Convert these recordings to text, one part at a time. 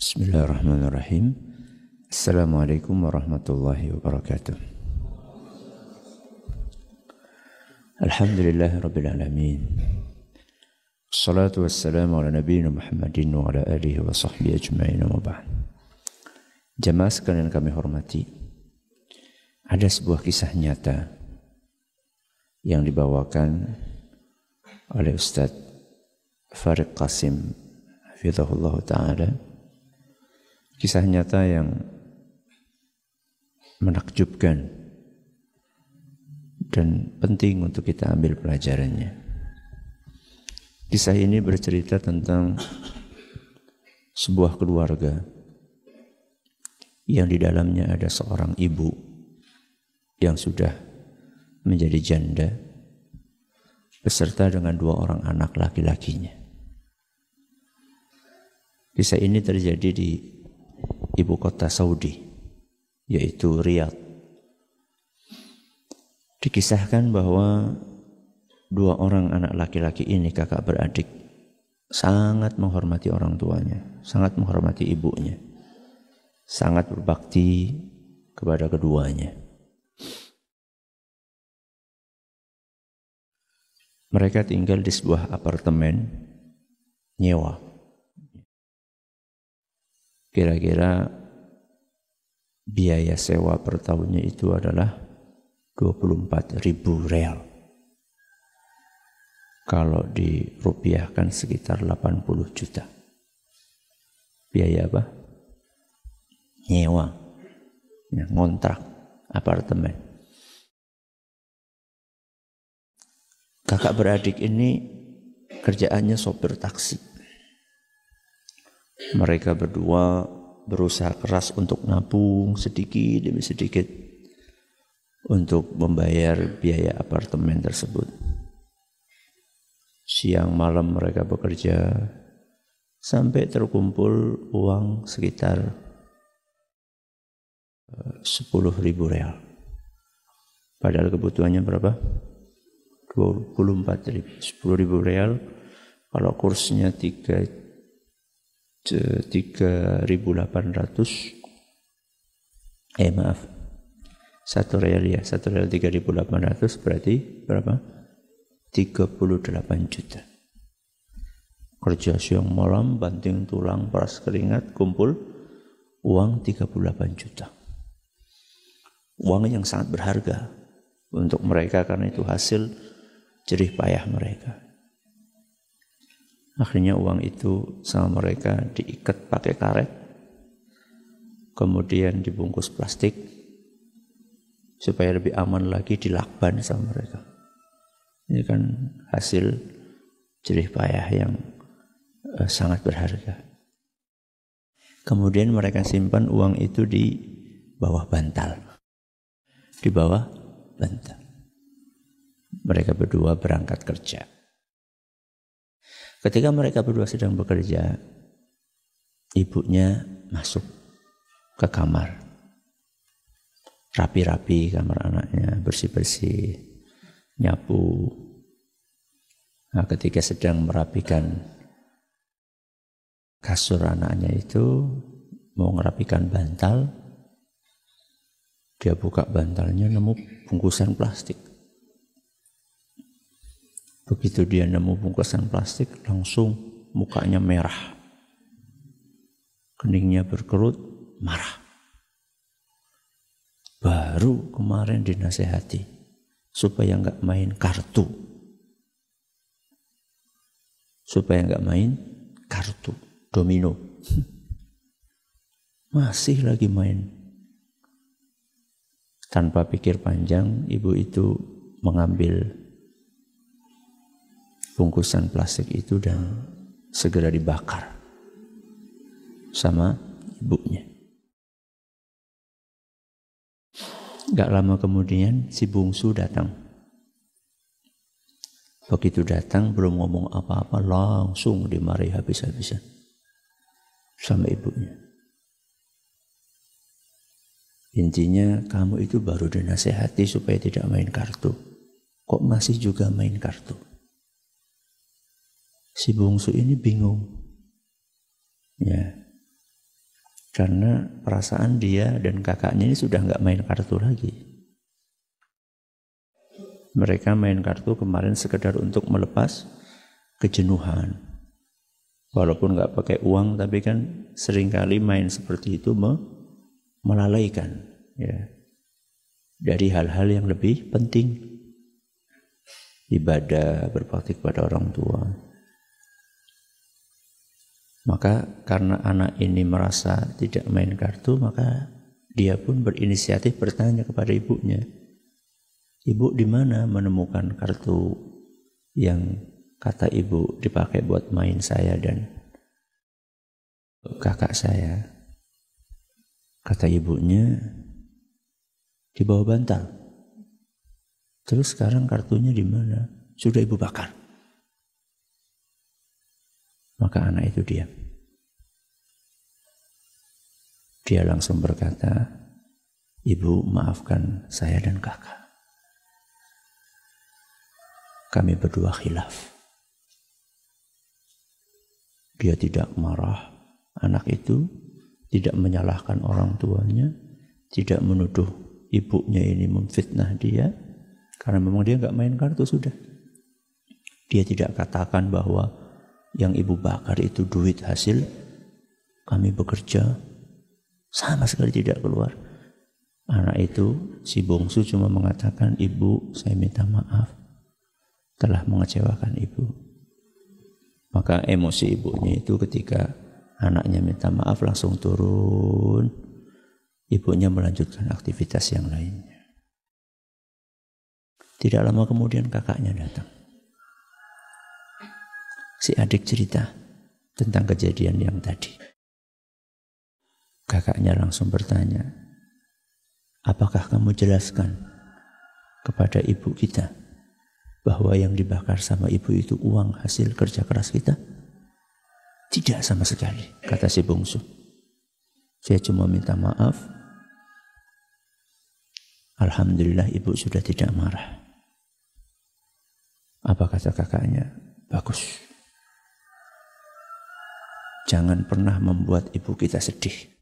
Bismillahirrahmanirrahim. Assalamualaikum warahmatullahi wabarakatuh. Alhamdulillahi rabbil alamin. Assalatu wassalamu ala nabiyyina Muhammadin wa ala alihi wa sahbihi ajma'in wa ba'd. Jamaah sekalian kami hormati, ada sebuah kisah nyata yang dibawakan oleh Ustadz Farid Qasim hafizahullah ta'ala. Kisah nyata yang menakjubkan dan penting untuk kita ambil pelajarannya. Kisah ini bercerita tentang sebuah keluarga yang di dalamnya ada seorang ibu yang sudah menjadi janda beserta dengan 2 orang anak laki-lakinya. Kisah ini terjadi di ibu kota Saudi, yaitu Riyadh. Dikisahkan bahwa 2 orang anak laki-laki ini, kakak beradik, sangat menghormati orang tuanya, sangat menghormati ibunya, sangat berbakti kepada keduanya. Mereka tinggal di sebuah apartemen nyewa. Kira-kira biaya sewa per tahunnya itu adalah 24.000 real. Kalau dirupiahkan sekitar 80 juta. Biaya apa? Nyewa. Ya, ngontrak apartemen. Kakak beradik ini kerjaannya sopir taksi. Mereka berdua berusaha keras untuk nabung sedikit demi sedikit untuk membayar biaya apartemen tersebut. Siang malam mereka bekerja sampai terkumpul uang sekitar 10.000 real. Padahal kebutuhannya berapa? 24.000. 10.000 real kalau kursnya 3.800, maaf, 1 real ya, 1 real 3.800 berarti berapa? 38 juta. Kerja siang malam, banting tulang, peras keringat, kumpul uang 38 juta. Uang yang sangat berharga untuk mereka karena itu hasil jerih payah mereka. Akhirnya uang itu sama mereka diikat pakai karet, kemudian dibungkus plastik supaya lebih aman lagi, dilakban sama mereka. Ini kan hasil jerih payah yang sangat berharga. Kemudian mereka simpan uang itu di bawah bantal. Di bawah bantal. Mereka berdua berangkat kerja. Ketika mereka berdua sedang bekerja, ibunya masuk ke kamar. Rapi-rapi kamar anaknya, bersih-bersih, nyapu. Nah, ketika sedang merapikan kasur anaknya itu, mau merapikan bantal, dia buka bantalnya nemu bungkusan plastik. Begitu dia nemu bungkusan plastik, langsung mukanya merah. Keningnya berkerut, marah. Baru kemarin dinasehati supaya enggak main kartu. Supaya enggak main kartu, domino. Masih lagi main. Tanpa pikir panjang, ibu itu mengambil bungkusan plastik itu dan segera dibakar sama ibunya. Gak lama kemudian si bungsu datang. Begitu datang belum ngomong apa-apa langsung dimarahi habis-habisan sama ibunya. Intinya kamu itu baru dinasehati supaya tidak main kartu. Kok masih juga main kartu? Si bungsu ini bingung. Ya. Karena perasaan dia dan kakaknya ini sudah nggak main kartu lagi. Mereka main kartu kemarin sekedar untuk melepas kejenuhan. Walaupun nggak pakai uang, tapi kan seringkali main seperti itu melalaikan ya, dari hal-hal yang lebih penting. Ibadah, berbakti kepada orang tua. Maka karena anak ini merasa tidak main kartu, maka dia pun berinisiatif bertanya kepada ibunya, "Ibu, di mana menemukan kartu yang kata ibu dipakai buat main saya dan kakak saya?" Kata ibunya, "Di bawah bantal." "Terus sekarang kartunya di mana?" "Sudah ibu bakar." Maka anak itu diam. Dia langsung berkata, "Ibu, maafkan saya dan kakak. Kami berdua khilaf." Dia tidak marah. Anak itu tidak menyalahkan orang tuanya, tidak menuduh ibunya ini memfitnah dia, karena memang dia nggak main kartu sudah. Dia tidak katakan bahwa yang ibu bakar itu duit hasil kami bekerja, sama sekali tidak keluar. Anak itu, si bungsu, cuma mengatakan, "Ibu, saya minta maaf telah mengecewakan ibu." Maka emosi ibunya itu ketika anaknya minta maaf langsung turun. Ibunya melanjutkan aktivitas yang lainnya. Tidak lama kemudian kakaknya datang. Si adik cerita tentang kejadian yang tadi. Kakaknya langsung bertanya, "Apakah kamu jelaskan kepada ibu kita bahwa yang dibakar sama ibu itu uang hasil kerja keras kita?" "Tidak sama sekali," kata si bungsu. "Saya cuma minta maaf. Alhamdulillah ibu sudah tidak marah." Apa kata kakaknya? "Bagus. Jangan pernah membuat ibu kita sedih."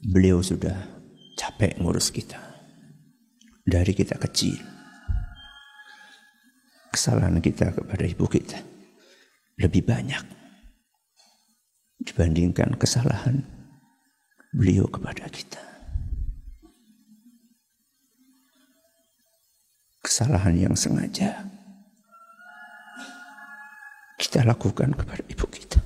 Beliau sudah capek ngurus kita. Dari kita kecil. Kesalahan kita kepada ibu kita lebih banyak dibandingkan kesalahan beliau kepada kita. Kesalahan yang sengaja kita lakukan kepada ibu kita.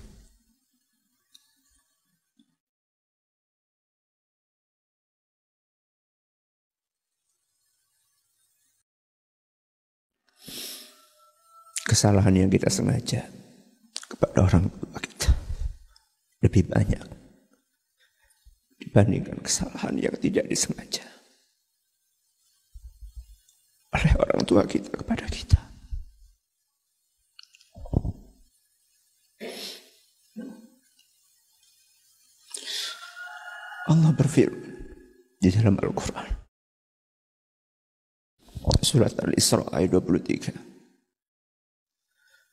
Kesalahan yang kita sengaja kepada orang tua kita lebih banyak dibandingkan kesalahan yang tidak disengaja oleh orang tua kita kepada kita. Allah berfirman di dalam Al-Quran, surat Al-Isra ayat 23,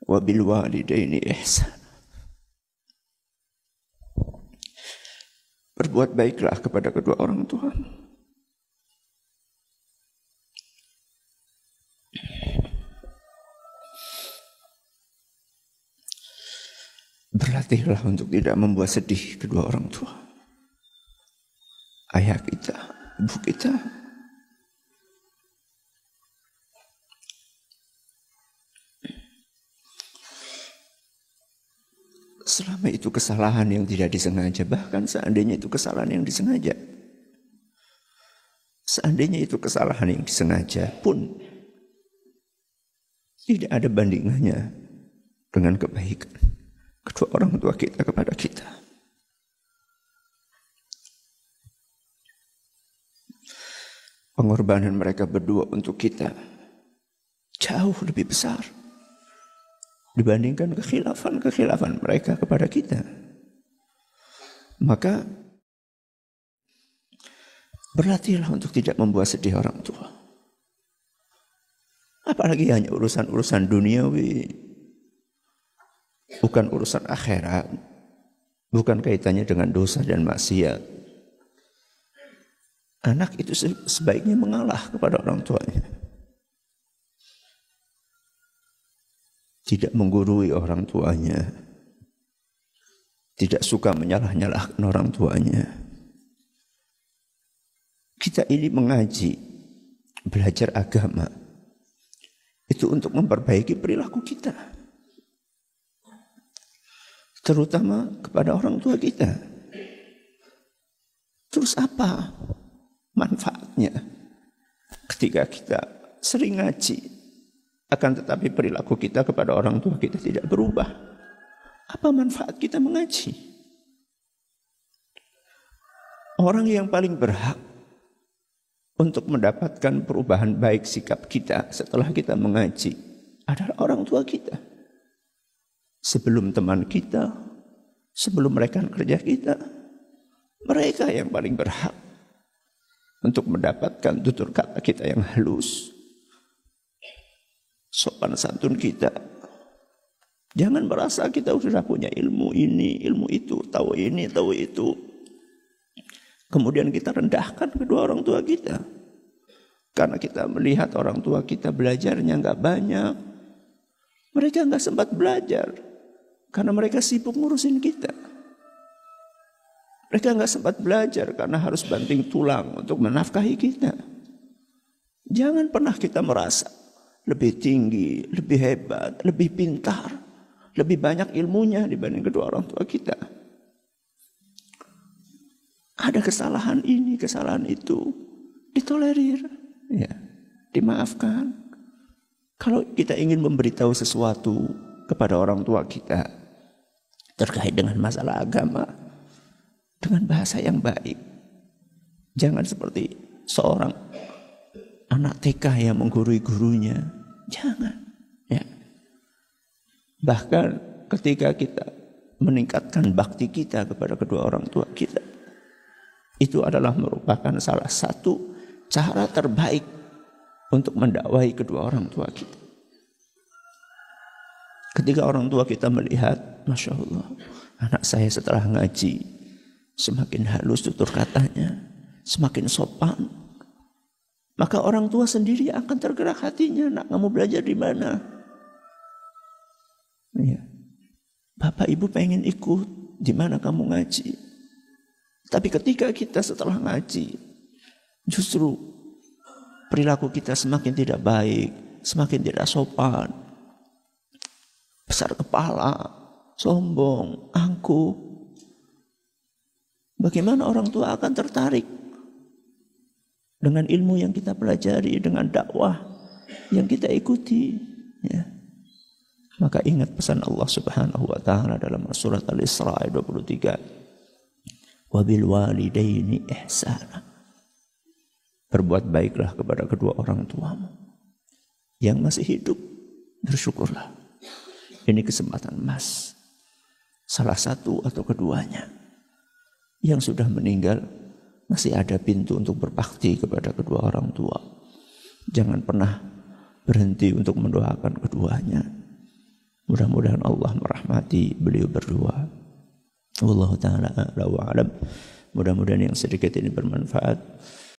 "Wa bil walidaini ihsan." Berbuat baiklah kepada kedua orang tua. Berlatihlah untuk tidak membuat sedih kedua orang tua. Ayah kita, ibu kita. Selama itu kesalahan yang tidak disengaja, bahkan seandainya itu kesalahan yang disengaja. Seandainya itu kesalahan yang disengaja pun tidak ada bandingannya dengan kebaikan kedua orang tua kita kepada kita. Pengorbanan mereka berdua untuk kita jauh lebih besar dibandingkan kekhilafan mereka kepada kita. Maka berlatihlah untuk tidak membuat sedih orang tua. Apalagi hanya urusan-urusan duniawi. Bukan urusan akhirat. Bukan kaitannya dengan dosa dan maksiat. Anak itu sebaiknya mengalah kepada orang tuanya. Tidak menggurui orang tuanya. Tidak suka menyalah-nyalahkan orang tuanya. Kita ini mengaji, belajar agama. Itu untuk memperbaiki perilaku kita. Terutama kepada orang tua kita. Terus apa manfaatnya ketika kita sering ngaji, akan tetapi perilaku kita kepada orang tua kita tidak berubah? Apa manfaat kita mengaji? Orang yang paling berhak untuk mendapatkan perubahan baik sikap kita setelah kita mengaji adalah orang tua kita. Sebelum teman kita, sebelum rekan kerja kita, mereka yang paling berhak untuk mendapatkan tutur kata kita yang halus, sopan santun kita. Jangan merasa kita sudah punya ilmu ini, ilmu itu, tahu ini, tahu itu. Kemudian kita rendahkan kedua orang tua kita. Karena kita melihat orang tua kita belajarnya nggak banyak. Mereka nggak sempat belajar. Karena mereka sibuk ngurusin kita. Mereka nggak sempat belajar karena harus banting tulang untuk menafkahi kita. Jangan pernah kita merasa lebih tinggi, lebih hebat, lebih pintar, lebih banyak ilmunya dibanding kedua orang tua kita. Ada kesalahan ini, kesalahan itu, ditolerir, ya, dimaafkan. Kalau kita ingin memberitahu sesuatu kepada orang tua kita terkait dengan masalah agama, dengan bahasa yang baik. Jangan seperti seorang anak TK yang menggurui gurunya. Jangan. Ya. Bahkan ketika kita meningkatkan bakti kita kepada kedua orang tua kita, itu adalah merupakan salah satu cara terbaik untuk mendakwahi kedua orang tua kita. Ketika orang tua kita melihat, Masya Allah, anak saya setelah ngaji, semakin halus tutur katanya, semakin sopan. Maka orang tua sendiri akan tergerak hatinya. Nak, kamu belajar di mana? Ya. Bapak ibu pengen ikut, di mana kamu ngaji? Tapi ketika kita setelah ngaji, justru perilaku kita semakin tidak baik, semakin tidak sopan, besar kepala, sombong, angkuh. Bagaimana orang tua akan tertarik dengan ilmu yang kita pelajari, dengan dakwah yang kita ikuti, ya. Maka ingat pesan Allah Subhanahu wa taala dalam surat Al-Isra ayat 23. Wabil walidaini ihsana. Berbuat baiklah kepada kedua orang tuamu. Yang masih hidup, bersyukurlah. Ini kesempatan emas. Salah satu atau keduanya. Yang sudah meninggal, masih ada pintu untuk berbakti kepada kedua orang tua. Jangan pernah berhenti untuk mendoakan keduanya. Mudah-mudahan Allah merahmati beliau berdua. Wallahu ta'ala a'la wa a'lam. Mudah-mudahan yang sedikit ini bermanfaat.